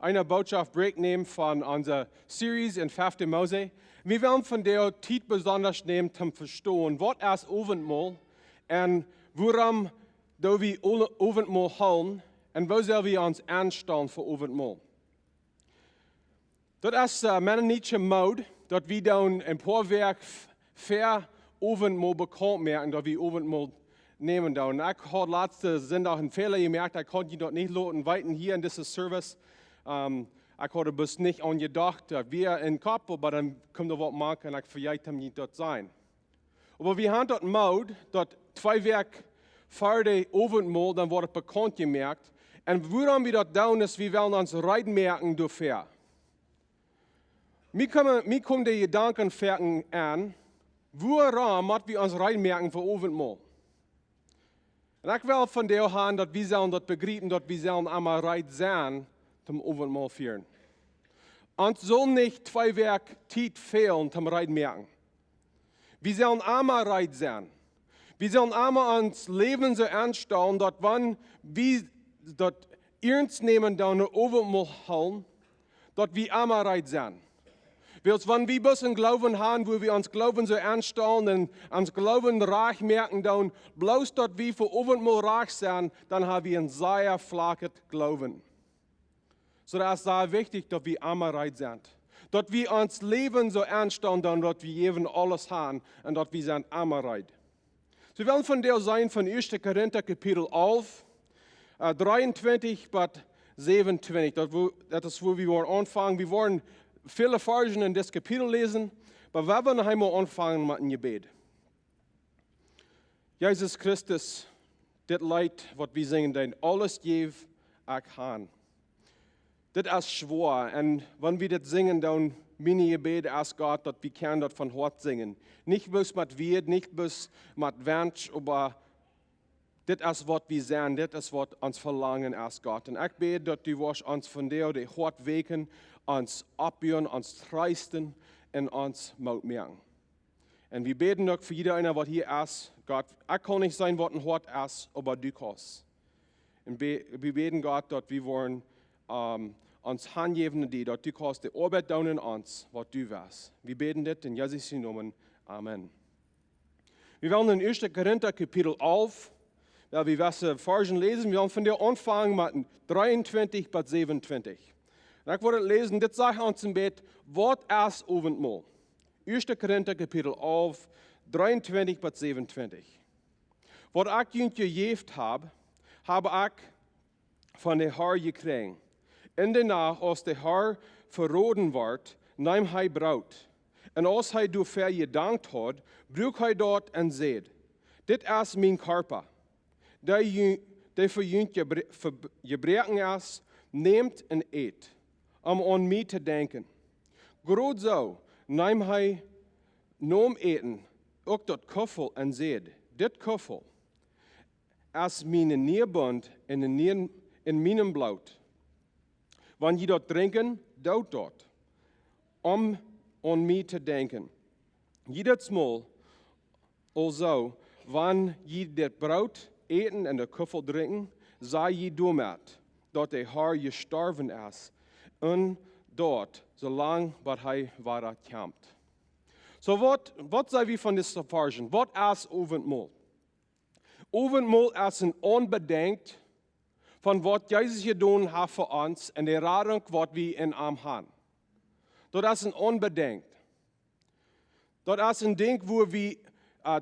eine Botschaft Break nehmen von unserer Series in 5. Mose. Wir wollen von der Zeit besonders nehmen, zum Verstehen, was ist Owentmol und warum do wir Owentmol holen und wo sollen wir uns anstellen für Owentmol. Das ist eine mennonitische Mode, dass wir dann ein paar Werk für Owentmol bekannt machen, dass wir Owentmol nehmen. Ich habe letzte Sonntag einen Fehler gemerkt, ich konnte dort nicht loten weiten hier in diesem Service. Ich hatte bis nicht an gedacht, wir in Kopf, aber dann kommt da was machen, ich vielleicht nicht dort sein. Aber wir haben dort Mode, dort 2 Werk vor der Owentmol, dann wurde bekannt gemerkt. Und warum wir dort tun, ist, wir wollen uns reinmerken dafür. Mir kommen die Gedanken an, warum müssen wir uns reinmerken für Owentmol? Und ich will von dir haben, dass wir sollen das begreifen, dass wir sollen einmal reit sein, zum Owentmol führen. Uns soll nicht 2 Werk Zeit fehlen, zum Reinmerken. Wir sollen einmal reit sein. Wir sollen einmal uns Leben so anstellen, dass wenn wir das ernst nehmen, dann Owentmol holen, dass wir einmal reit sein. Wenn wir ein bisschen Glauben haben, wo wir uns Glauben so anstellen und uns Glauben reich merken, dann bloß dort wir für Owentmol reich sind, dann haben wir ein sehr flaches Glauben. So das ist sehr wichtig, dass wir einmal reich sind. Dass wir uns Leben so anstellen, dann dass wir eben alles haben und dass wir sind einmal reich. So wir wollen von der sein von 1. Korinther Kapitel 11, 23 bis 27. Das ist, wo wir anfangen. Wir wollen viele Versen in das Kapitel lesen, aber wir wollen einmal anfangen mit einem Gebet. Jesus Christus, das Leid, was wir singen, denn alles gebe ich an. Das ist schwer, und wenn wir das singen, dann meine Gebet ist Gott, dass wir können das von Hort singen. Nicht bloß mit Wort, nicht bloß mit Wunsch, aber das ist, was wir sehen, das ist, was uns verlangen ist, Gott. Und ich bete, dass du uns von dir die Hort weken, uns abhören, uns trösten und uns Mut merken. Und wir beten auch für jeder einer, was hier ist. Gott, ich kann nicht sein, was ein Hort ist, aber du kannst. Und wir beten Gott, dass wir wollen uns hingeben, dass du kannst die Arbeit tun in uns, was du weißt. Wir beten das in Jesu Namen. Amen. Wir wollen in 1. Korinther Kapitel 11, weil wir was Versen lesen, wir wollen von der anfangen mit 23 bis 27. Und ich wollte lesen, das sagt uns im Bett, was ist Owentmol? 1. Korinther Kapitel 11, 23 bis 27. Was ich jüngst gejeft habe ich von der Herr gekriegt. In der Nacht, als der Herr verroden wird, nahm er Braut. Und als er dafür gedankt hat, brach er dort und sagt, das ist mein Körper, der für jüngst gebrochen ist, nehmt und eet, an mich zu denken. Gerade so nahm er Eten, auch das Köffel und sagt, das Köffel ist mein Nierbund in meinem Blut. Wenn je dort trinken, daut dort, an mich zu denken. Jedes Mal, also, wenn je das Brot eten und das Köffel trinken, sei je damit, dass der Herr gestorben ist und dort, solange was er weiterkommt. So, was sei wir von dieser Version? Was ist Owentmol? Owentmol ist ein unbedenkt von was Jesus getan hat für uns und der Radung, was wir in ihm haben. Das ist ein Unbedenkt. Das ist ein Ding, wo wir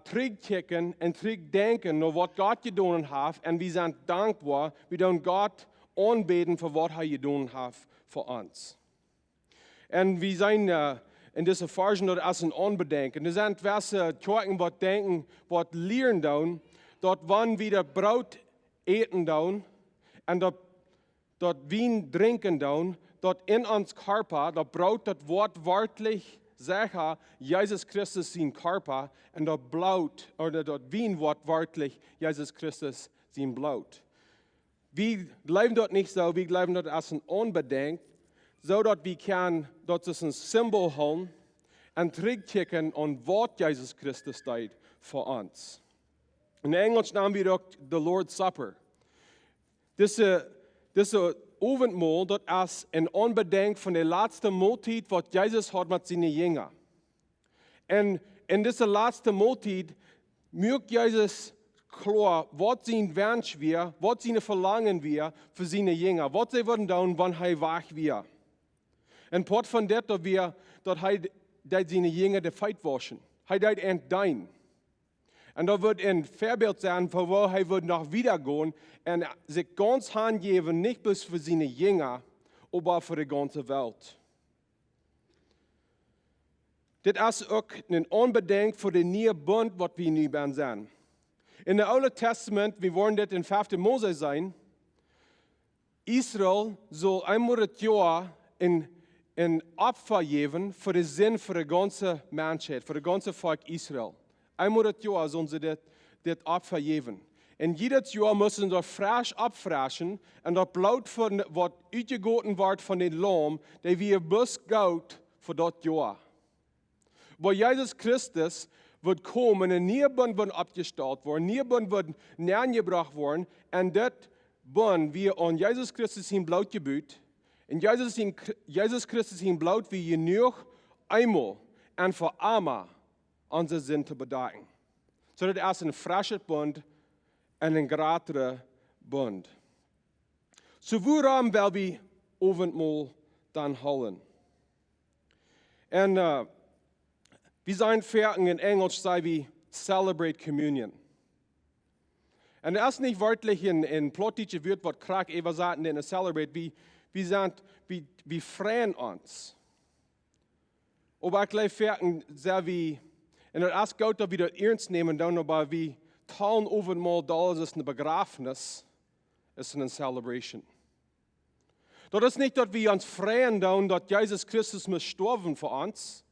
zurückkicken und zurückdenken, nur was Gott getan hat und wir sind dankbar, wir tun Gott anbeten für was er getan hat für uns. Und wir sind in dieser Version, das ist ein Unbedenken. Das sind welche Kirchen, was denken, was lernen tun, dort wann wir das Brot eten tun, und dort Wein trinken tun, dort in uns Körper, das Brot, das wortwörtlich sagt, Jesus Christus sein Körper, und das Blut, oder dort Wein wortwörtlich, Jesus Christus sein Blut. Wir bleiben dort nicht so, wir bleiben dort als ein Unbedenkt, so dass wir können, dort ist ein Symbol holen und zurückkicken und was Jesus Christus tut für uns. In Englisch nennen wir auch the Lord's Supper. Diese Owentmol, dat is een onbedenk van de laatste maaltijd wat Jezus had met zijn jünger. En in deze laatste maaltijd maakt Jezus klar, wat zijn wens weer, wat zijn verlangen weer voor zijn jünger, wat zij worden doen, wanneer hij weg weer. En part van dit dat hij zijn jünger de feit waschen. Hij deed entdein. En dat wordt een voorbeeld zijn van waar hij wordt nog wieder gaan en zich ganz handgeven, niet bloß voor zijn jünger, maar voor de ganze Welt. Dit is ook een onbedenk voor de nieuwe bund wat we nu ben zijn. In het Oude Testament, we worden dit in 5. Mose zijn, Israël zal eenmaal het jaar een Opfer geven voor de zin voor de ganze mensheid, voor de ganze volk Israël. Eenmaal het jaar zullen ze dit Opfer geven. En jedes jaar müssen ze dat frisch opfraschen en dat bloed wat uitgegoten wordt van den lam, die weer bus goud voor dat jaar. Waar Jezus Christus wird komen en een nieuwe bund wordt opgesteld worden, een nieuwe bund wordt neergebracht worden en dat bund wie aan Jezus Christus zijn bloed gebuut. En Jezus Christus zijn bloed wie genoeg eenmaal en voor allemaal onze zin te bedekken. Zodat er is een frische bund en een grotere bund. So waarom wil we Owentmol dan houden? En we zijn fertig in Engels, zei we celebrate communion. En dat is niet wörtlich in plottische Wort, wat krak even zaten in celebrate. We freuen uns. Aber ich gleich fertig, sehr wie, und das ist gut, dass wir das ernst nehmen, dann aber wir teilen Owentmol, da ist eine Begrafnis, ist eine Celebration. Das ist nicht, dass wir uns freuen, dass Jesus Christus muss sterben für uns.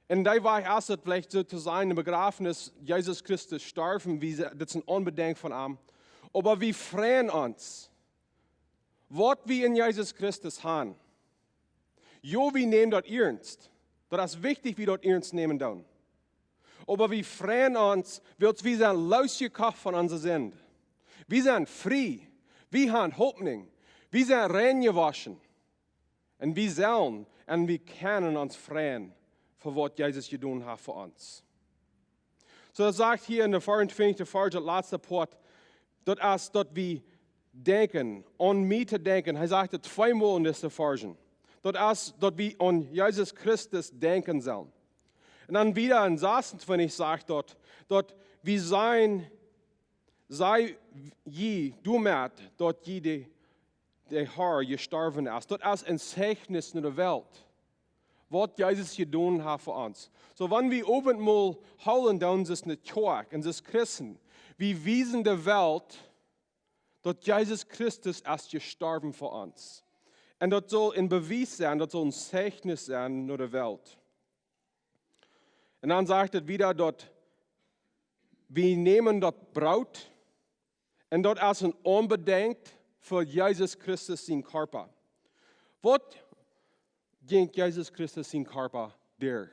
Und da war ich erst vielleicht so zu sein, eine Begrafnis, Jesus Christus sterben, das ist ein Unbedenk von ihm. Aber wir freuen uns, was wir in Jesus Christus haben. Jo, wir nehmen das ernst. Das ist wichtig, wie wir das ernst nehmen dann. Aber wir freuen uns, weil wir sind losgekocht von unserer Sünde. Wir sind frei. Wir haben Hoffnung. Wir sind reingewaschen. Und wir sollen und wir können uns freuen, für was Jesus getan hat für uns. So, das sagt hier in der 24. Vers, das letzte Part, das ist, dass wir denken, an mich zu denken. Er sagt es zweimal in dieser Versen. Das ist, dass wir an Jesus Christus denken sollen. Und dann wieder in 26 sagt dort, dass wir sei je, du merkt, dass je der Herr gestorben ist. Das ist ein Zeichnis in der Welt, was Jesus getan hat für uns. So, wenn wir Owentmol holen, dann ist es eine Kirche, und es Christen, wir wiesen der Welt, dass Jesus Christus ist gestorben für uns. Und das soll ein Beweis sein, das soll ein Zeichnis sein in der Welt. Und dann sagt er wieder, dass wir nehmen das Brot und das ist ein Unbedenk für Jesus Christus sein Körper. Was ging Jesus Christus sein Körper durch?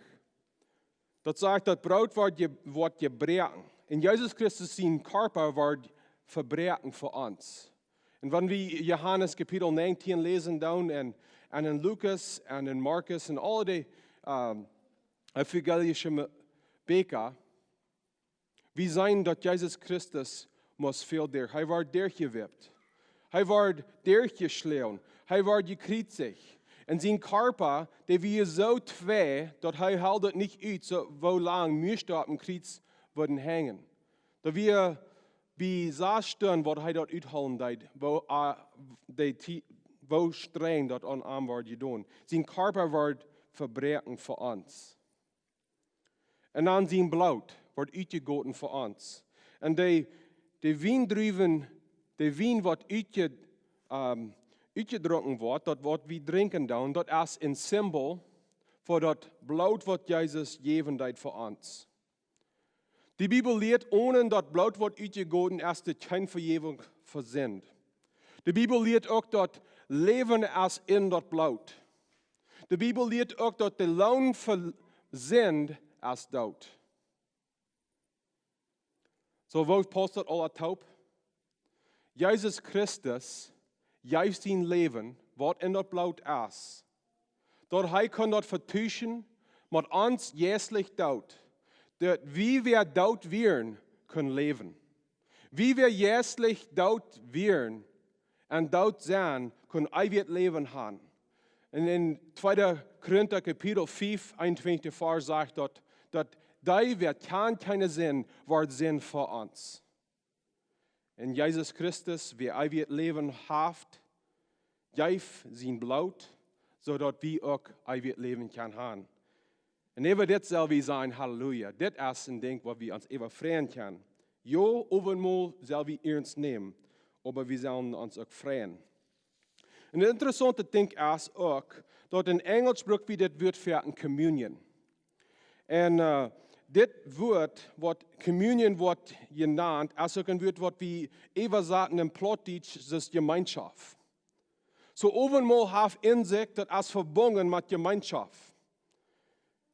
Das sagt, das Brot wird gebrochen. Und Jesus Christus sein Körper wird verbrechen für uns. Und wenn wir Johannes Kapitel 19 lesen, dann und in Lukas und in Markus und alle die evangelischen Beker, wir sehen, dass Jesus Christus muss viel durch. Er wird durchgewebt. Er wird durchgeschlagen. Er wird gekreuzigt. Und sein Körper, der wird so schwer, dass er hält nicht aus, so wo lang wir auf dem Kreuz würden hängen. Da wir wie so stehen, was er dort ausholen wird, wo streng dort an ihm wird getan. Sein Körper wird verbrechen für uns. Und dann sein Blut wird ausgegoten für uns. Und die Wein drüben, die Wein wird uitgedronken wordt, dat wat we drinken dan, dat is een symbool voor dat bloed wat Jezus geven deed voor ons. Die Bibel leert, ohne dat bloed wordt uitgegoten, is er geen vergeving voor zin. De Bibel leert ook dat leven is in dat bloed. De Bibel leert ook dat de loon voor zin is dood. So, wo passt dat al uit? Jezus Christus juist zijn leven, wat in dat bloed is, dat hij kan dat vertuschen met ons jeslich daut, dat wie wir daut wären, können leven. Wie wir jeslich daut wären en daut zijn, kunnen eeuwig leven haben. En in 2. Korinther Kapitel 5, 21 Vers sagt dat die wird keine Sinn, wordt Sinn für uns. En Jesus Christus, wie eeuwig leven heeft, geeft zijn bloed, zodat we ook eeuwig leven kunnen hebben. En even dit zal we zijn, halleluja. Dit is een ding wat we ons even freien kunnen. Jo, overal zal we ernst nemen, maar we zullen ons ook freien. En het interessante ding is ook, dat in Engels gebruikt we dit woord voor een communion. En dit woord, wat communion wordt genaamd, is ook een woord wat we even zaten in Plattdeutsch, dat is gemeenschap. So overal heeft in zich dat is verbonden met gemeenschap.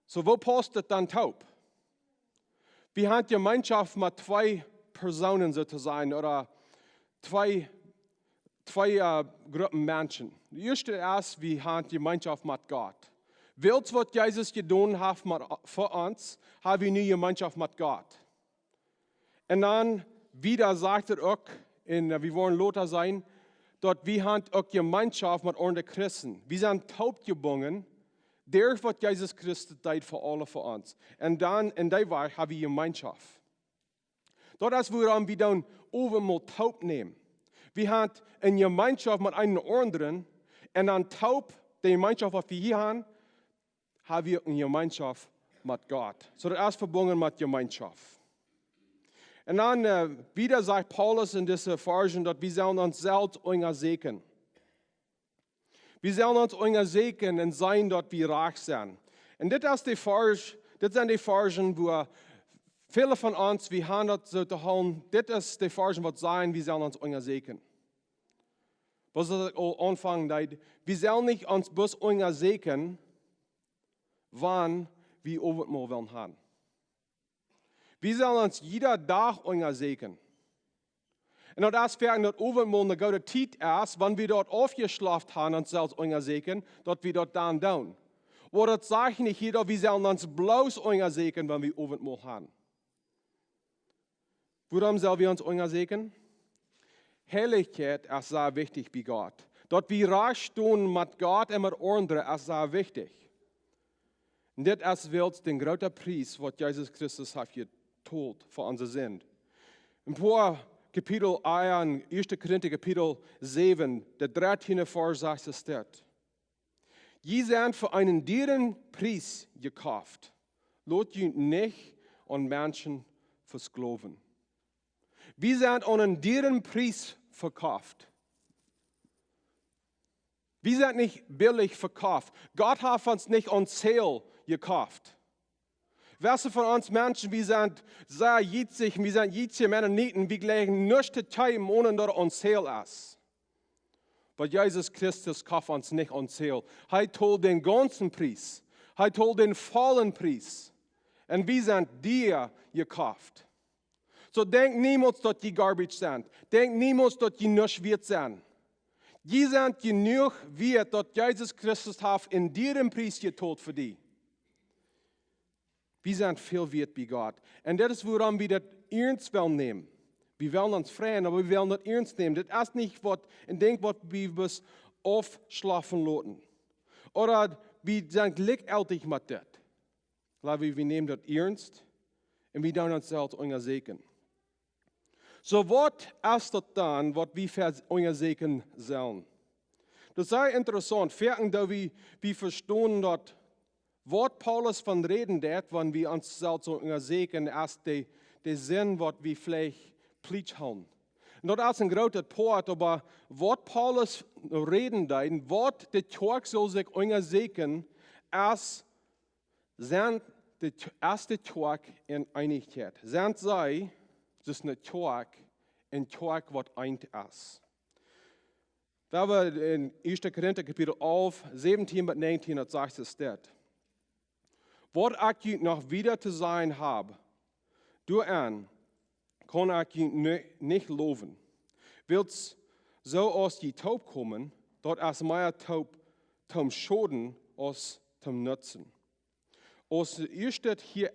So wo passt das dann taub? Wir haben Gemeinschaft mit 2 Personen sozusagen oder zwei Gruppen Menschen. Die erste ist, wir haben Gemeinschaft mit Gott. Willst was Jesus getan hat für uns, haben wir nie Gemeinschaft mit Gott. Und dann wieder sagt er auch, wir wollen Lothar sein, dass wir haben auch Gemeinschaft mit anderen Christen. Wir sind taub gebunden, der wat Jesus Christus deed voor alle van ons. En dan in die weg hebben we gemeenschap. Dat is waarom we dan overal taub nemen. We hebben een gemeenschap met een anderen. En dan taub, de gemeenschap wat we hier hebben, hebben we een gemeenschap met God. So dat is verbonden met gemeenschap. En dan wieder zegt Paulus in deze versen dat we zullen ons zelf onderzoeken. Wir sollen uns untersuchen und sein, dass wir reich sind. Und das sind die Versen, wo viele von uns, wir haben das so zu haben, das ist die Versen, was sein, wir sollen uns untersuchen. Was ich anfangen will, wir sollen nicht uns bloß untersuchen, wann wir Owentmol wollen haben. Wir sollen uns jeder Tag untersuchen. En dat is vaak dat Owentmol een goede tijd is, wanneer we dat afgeslacht haben und zelfs onderzoeken, dat we dat dan doen. Maar dat zeg niet hier, dat we zullen ons bloos onderzoeken, wanneer we Owentmol haben. Waarom zullen we ons onderzoeken? Heiligkeit ist sehr wichtig bei Gott. Dat we recht doen met God en met anderen is sehr wichtig. En dit is wel de grote prijs wat Jezus Christus heeft getold voor onze zin. Een paar Kapitel 1, 1. Korinther Kapitel 7, der 13. Vers sagt es dort. Je sind für einen deren Preis gekauft. Lot je nicht an Menschen versklaven. Wir sind an einen deren Preis verkauft. Wir sind nicht billig verkauft. Gott hat uns nicht an Sale gekauft. Welche von uns Menschen, wir sind sehr jitzig, wir sind jitzige Mennoniten, wir legen nichts Zeit, ohne dass uns Sale ist. Weil Jesus Christus kauft uns nicht an Sale. Er told den ganzen Preis. Er told den vollen Preis. Und wir sind dir gekauft. So denk niemals, dass die garbage sind. Denk niemals, dass die nicht wert sind. Die sind genug wert, dass Jesus Christus hat in dir den Preis getold für die. Wir sind viel wert bei Gott. Und das ist, woran wir das ernst wollen nehmen. Wir wollen uns freuen, aber wir wollen das ernst nehmen. Das ist nicht, was wir bis aufschlafen lassen. Oder wir sind glücklich mit das. Wir nehmen das ernst und wir tun uns selbst untersuchen. So, was ist das dann, was wir untersuchen sollen? Das ist sehr interessant. Viertens, da wir verstehen, dass was Paulus von reden wird, wenn wir uns selbst untersuchen, ist der Sinn, was wir vielleicht pflicht haben. Und das ist ein großer Part, aber was Paulus reden wird, was der Tag soll sich untersuchen, ist der erste Tag in Einigkeit. Sind sei, das ist ein Tag, was eint ist. Da wir in 1. Korinther Kapitel 11, 17 bis 19, das sagt es dort. Was ich noch wieder zu sein habe, du an, kann ich nicht loben. Willst so als je taub kommen, dort als mehr taub zum Schoden als zum Nutzen. Als eerste hier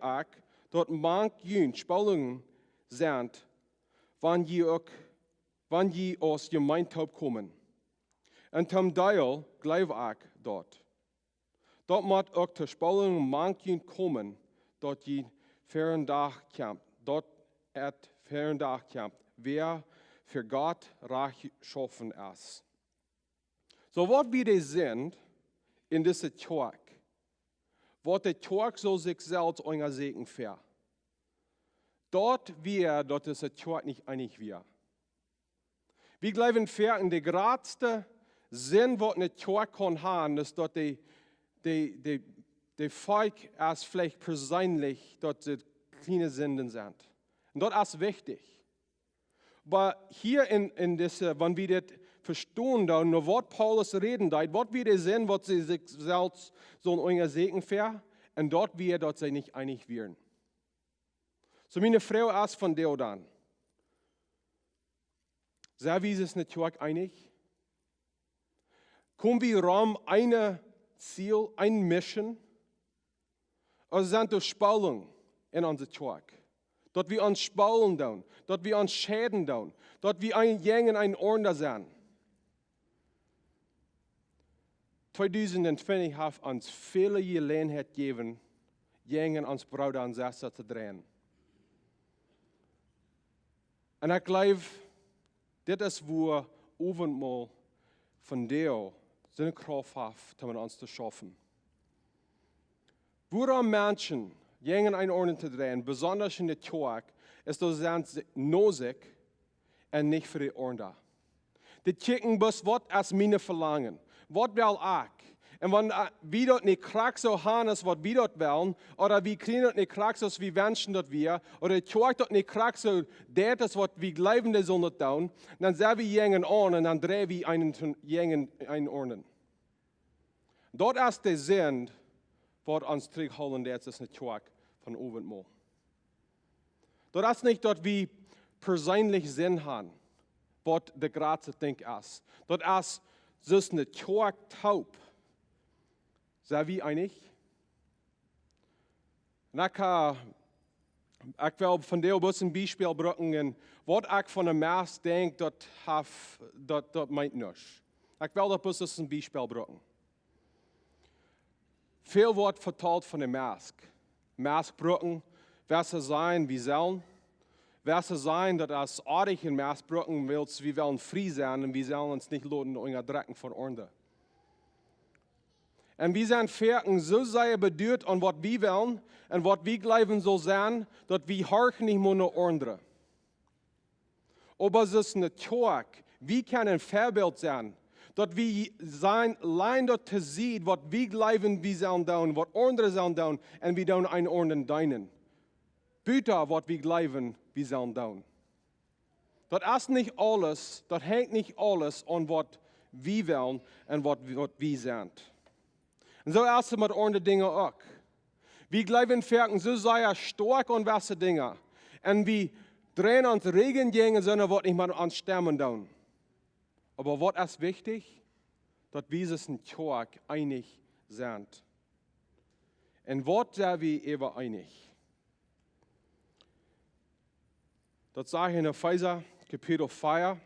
ook, dort mank jün Spannungen sind, wann je aus Gemeintaub kommen. Und zum Teil gleich auch dort. Dort moet ook de Spannungen mank jün kommen, dort je fern Tag kämpft, dort et fern Tag kämpft, wer für Gott reich schaffen ist. So wat wir das sind in dieser Tag, wat der Tag so sich selbst euer Segen fährt. Dort ist der Tag nicht einig wir. Wir glauben fair in der gradste Sinn, was eine Tag kann haben, ist dort die Volk als vielleicht persönlich dort die kleine Sünden sind. Und dort ist wichtig. Aber hier in dieser, wenn wir das verstehen, da nur was Paulus reden, da was wir sehen, was sie sich selbst so in euer Segen fährt, und dort sie nicht einig werden. So meine Frau ist von der dann. Sehr wie ist es natürlich einig? Kommen wir um ein Ziel, ein Mission? Oder sind das Spaltungen in unserem Tag? Dort wir uns spalten down, dort wir uns schäden down, dort wir ein Ordner sind. 2020 hat uns viele Gelegenheit gegeben, jenen uns Brüder und Schwestern zu drehen. Und ich glaube, das ist, wo Owentmol von der seine Kraft hat, um uns zu schaffen. Woran Menschen jenen ein Ordnung zu drehen, besonders in der Tag, ist das sind nosig und nicht für die Ordnung. Die checken bis, was ist meine Verlangen, was will ich. Und wenn wir dort nicht kriegen, so haben, was wir dort wollen, oder wir kriegen dort nicht kriegen, so wie Menschen dort wir, oder die Tag dort nicht kriegen, so das, was wir glauben, das soll nicht tun, dann sehen wir jenen an und dann drehen wir einen Ordnen. Dort ist der Sinn, was uns zurückholen, das ist ein Tag von Owentmol. Dort ist nicht dort, wie persönlich Sinn haben, was der gerade Ding ist. Dort ist so eine Tag taub. Sind wir einig? Und ich will von dir ein bisschen Beispiel bringen, was ich von einem Maß denke, das meint nichts. Ich will ein bisschen ein Beispiel bringen. Viel wird vertalt von der Mask. Maskbrücken, wer sie sein, wie sollen. Wer sie sein, dass als artig in Maskbrücken willst, wir wollen frei sein und wir sollen uns nicht loten und drecken von Ordnung. Und wir sind Ferken so sehr bedürft an was wir wollen und was wir glauben soll sein, dass wir horchen nicht mehr nach anderen. Aber es ist eine Tag, wir können ein Vorbild sein, dass wir sein, allein dort zu sehen, was wir glauben, wir sollen tun, was andere sollen tun, und wir tun einen Ordnung dienen. Bitte, was wir glauben, wir sollen tun. Das ist nicht alles, das hängt nicht alles an was wir wollen und was wir sind. Und so erst mit anderen Dingen auch. Wir glauben, Ferken so sehr stark an welche Dinge. Und wir drehen uns Regen gegen, sondern was nicht mal an Sterben tun. Aber was ist wichtig? Dass wir uns ein Tag einig sind. Und was sind wir eben einig? Das sage ich in Epheser, Kapitel 4,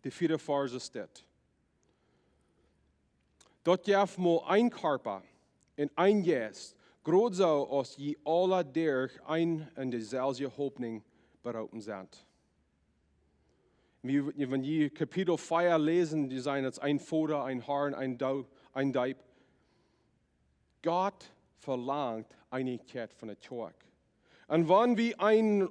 die 4. Verse steht. Dort darf mal ein Körper in ein Geist, groß so als je alle durch ein und dieselbe Hoffnung berufen sind. Wenn die Kapitel 4 lesen, die sagen jetzt ein Vater, ein Herr, ein Deib. Gott verlangt Einigkeit von der Tag. Und wenn wir eine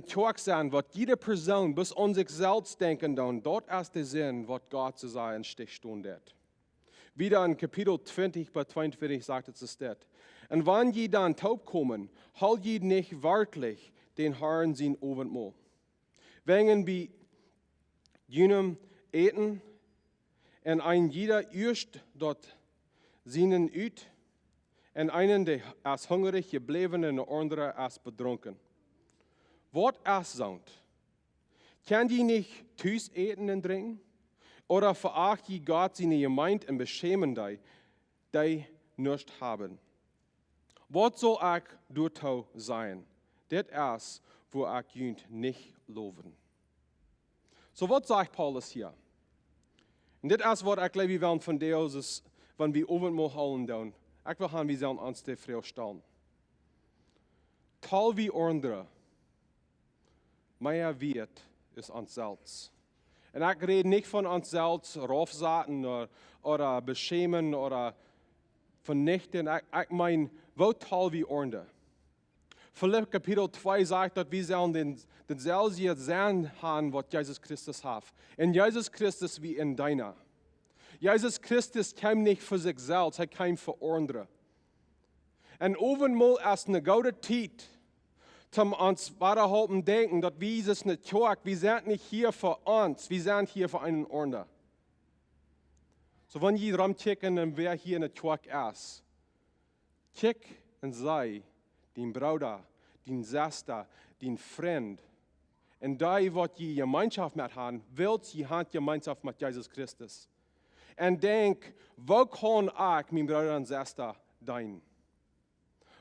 Tag sind, was jede Person bis an sich selbst denken, dann dort ist der Sinn, was Gott zu sagen Stich stundet. Wieder in Kapitel 20, bei 42 sagt es das. Und wenn je dann taub kommen, halt je nicht wörtlich den Herrn sein Owentmol. Wenn wir jenem eten, und ein jeder erst dort seinen üt, und einen, der als hungrig geblieben und der andere als betrunken. wat erst sagt. Kann die nicht Tüß eten und trinken? Oder veracht je Gott seine Gemeinde und beschämen die nicht haben? Was soll ich dort sein? Das ist, wo ich jünt nicht loben. So, was sagt Paulus hier? Und das ist, was ich glaube, wir wollen von Deus ist, wenn wir Owentmol holen tun. Ich will haben, wir sollen uns die Frau stellen. Tal wie andere, mehr wird ist uns selbst. Und ich rede nicht von uns selbst raufsaten oder beschämen oder vernichten. Ich meine, wo tal wie andere. Philipp Kapitel 2 sagt, dass wir sollen denselben Sinn haben, was Jesus Christus hat. In Jesus Christus wie in deiner. Jesus Christus kam nicht für sich selbst, er kam für andere. Und Owentmol ist eine gute Zeit, um uns weiterhalten denken, dass wir es nicht tun. Wir sind nicht hier für uns, wir sind hier für einen anderen. So wenn ihr rumchecken, dann wer hier in der Tag ist, check und sei dein Bruder, dein Schwester, dein Freund. Und da, was die Gemeinschaft mit haben, willst die Hand Gemeinschaft mit Jesus Christus. Und denk, wo kann ich, mein Bruder und Schwester, dienen?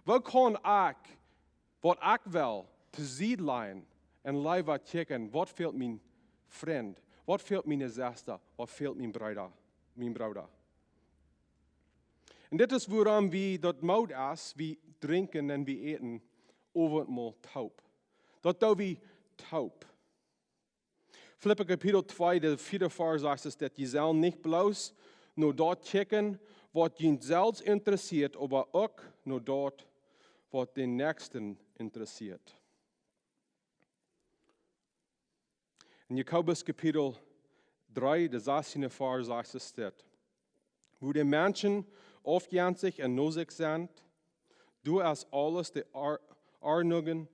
Wo kann ich, was ich will, zu sie leihen und leider checken, was fehlt mein Freund, was fehlt meine Schwester, was fehlt mein Bruder. Und das ist, woran wir dort moot ist, wir trinken und wir eten, Owentmol taub. Dort da wir taub. Philipper Kapitel 2, der 4. Vers sagt es, dass die sollen nicht bloß nur dort checken, was ihn selbst interessiert, aber auch nur dort, was den Nächsten interessiert. In Jakobus Kapitel 3, der 16. Vers sagt es das, wo die Menschen aufgänzig und nosig sind, du hast alles die Ordnung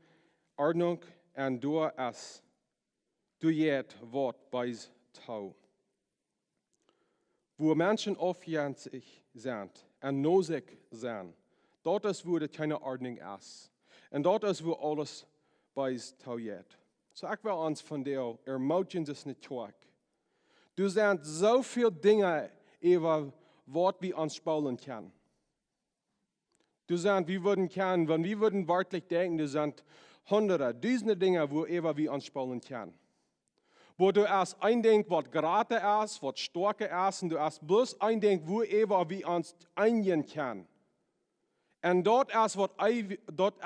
und du jet Wort bei Tau. Wo Menschen aufgänzig sind und nosig sind, dort ist, wo das keine Ordnung ist. Und dort ist, wo alles bei Tau jet. So ich will uns von dir ermutigen, das nicht tun. Du sind so viele Dinge, über was wir uns spülen können. Du sind, wir würden können, wenn wir würden wörtlich denken, du sind Hunderte, Dutzende Dinge, wo wir uns spülen können. Wo du erst eindenkst, was gerade ist, was stark ist, und du erst bloß eindenkst, wo wir uns eingehen können. Und dort ist, dort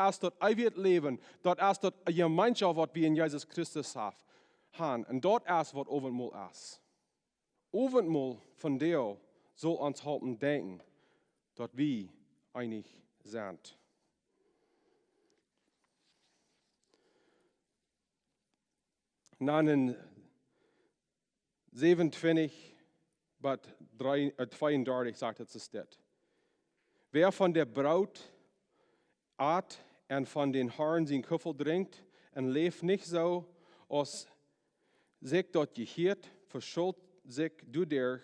wird leben, dort ist dort eine Gemeinschaft, was wir in Jesus Christus haben. Und dort ist, was Owentmol ist. Owentmol von dir soll uns halten denken, dass wir einig sind. Dann 27, 32 sagt es das. Wer von der Braut at und von den Haaren sein Küffel trinkt und lebt nicht so, als sich dort gehiert, verschuld sich du dir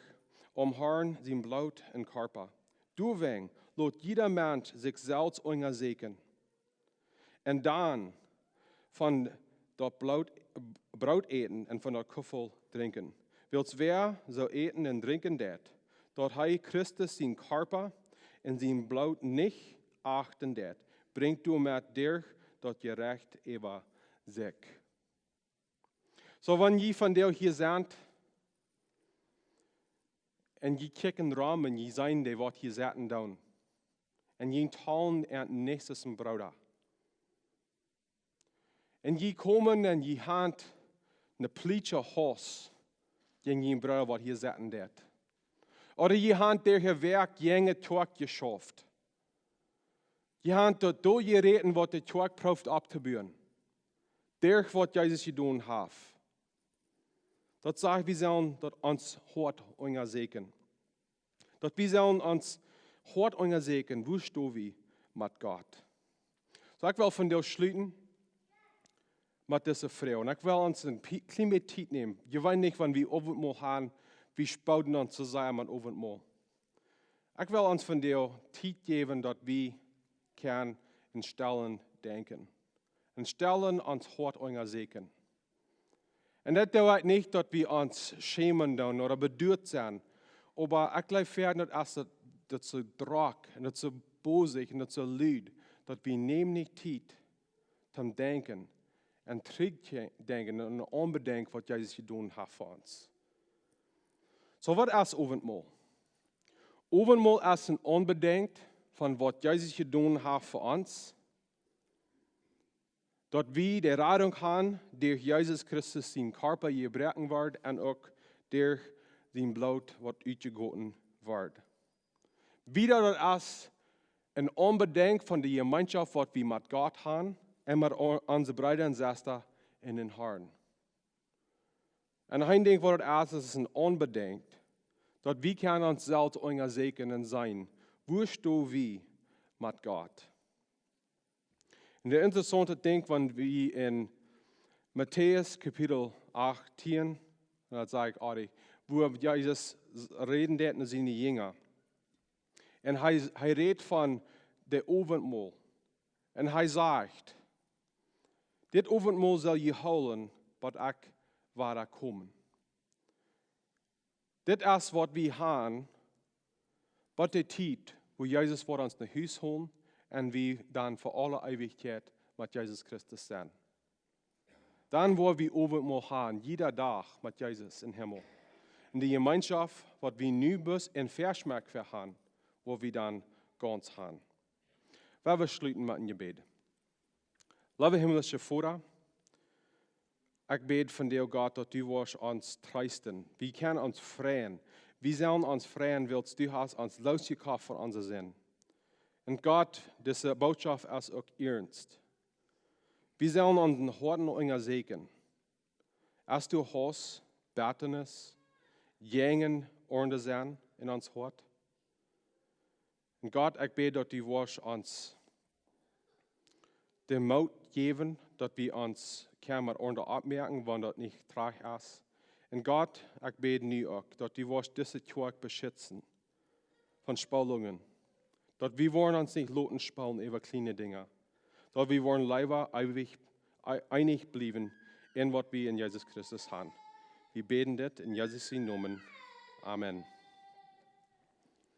Haaren sein Blut und Körper. Du weng, lot jeder Mensch sich selbst untersuchen. Und dann von dort Brot eten und von dort Küffel trinken. Willst wer so eten und trinken det, dort hei Christus sein Körper und sein Blut nicht achten det, bringt du mit dir dort gerecht über sich. So, wenn je von dir hier sind, und je kicken rum und je sein, die was hier zaten down. Und je talen en nächstes Bruder. Und je kommen und je hand eine Plitsche Haus gegen jeden Bruder, was hier zaten det. Oder je hand der Werk jenge Tag geschafft. Je hand dort do je reden, was der Tag proft abzubühren. Der, was Jesus getan hat. Dat sagt, wir sollen dort uns hart untersuchen. Dort wir sollen uns hart untersuchen, wo stehen wir mit Gott. So, ich will von dir schließen mit dieser Frau. Und ich will uns ein kleine Zeit nehmen. Ich weiß nicht, wann wir Owentmol haben, wir spauden uns zusammen mit Owentmol. Ich will uns von dir Zeit geben, dass wir in Stellen denken. und stellen uns hart euer Segen. Und das dauert nicht, dass wir uns schämen oder bedürft sind, aber ich glaube, dass das so Druck und das so bosig und das so lüd, dass wir nehmen nicht Zeit zum Denken und zurückdenken und unbedenken, was Jesus getan hat für uns. So, was ist Owentmol? Owentmol ist ein Unbedenkt von was Jesus getan hat für uns. Dass wir die Rettung haben, durch Jesus Christus sein Körper gebrochen wird und auch durch sein Blut, was ausgegossen wird. Wieder das ist ein Unbedenk von der Gemeinschaft, was wir mit Gott haben und mit unseren Brüdern und Schwestern in den Herrn. Und ein Ding, was das ist ein Unbedenk, dass wir können uns selbst unser Segen sein. Wo stehen wir mit Gott? Und der interessante Ding, wenn wir in Matthäus Kapitel 18, da sage ich auch, wo Jesus reden mit seinen Jüngern. Und er redet von der Owentmol. Und er sagt, dit Owentmol soll je hoolen, wat ik waar komen. Dit is wat wir haben, wat de tijd, wo Jesus voor ons naar huis holen, und wir dann für alle Ewigkeit mit Jesus Christus sein. Dann, wo wir Owentmol haben, jeder Tag mit Jesus im Himmel. In die Gemeinschaft, was wir nu bis in Verschmack haben, wo wir dann ganz haben. Wir schließen mit einem Gebet. Liebe himmlische Vater, ich bete von dir, Gott, dass du uns trösten. Wir können uns freuen. Wir sollen uns freuen, weil du hast uns losgekauft von unserem Sinn. Und Gott, diese Botschaft ist auch ernst. Wir sollen unseren Horten unser Segen. Als du hast, Betenes, Jängen, Ohren sein in uns Hort. Und Gott, ich bete, dass du uns den Mut geben, dass wir uns mit Ohren abmerken, wenn das nicht trag ist. Und Gott, ich bete nu auch, dass du diese Kirche beschützen von Spannungen. Dass wir wollen uns nicht loten spalten über kleine Dinge. Dass wir wollen lieber einig bleiben in was wir in Jesus Christus haben. Wir beten das in Jesus' Namen. Amen.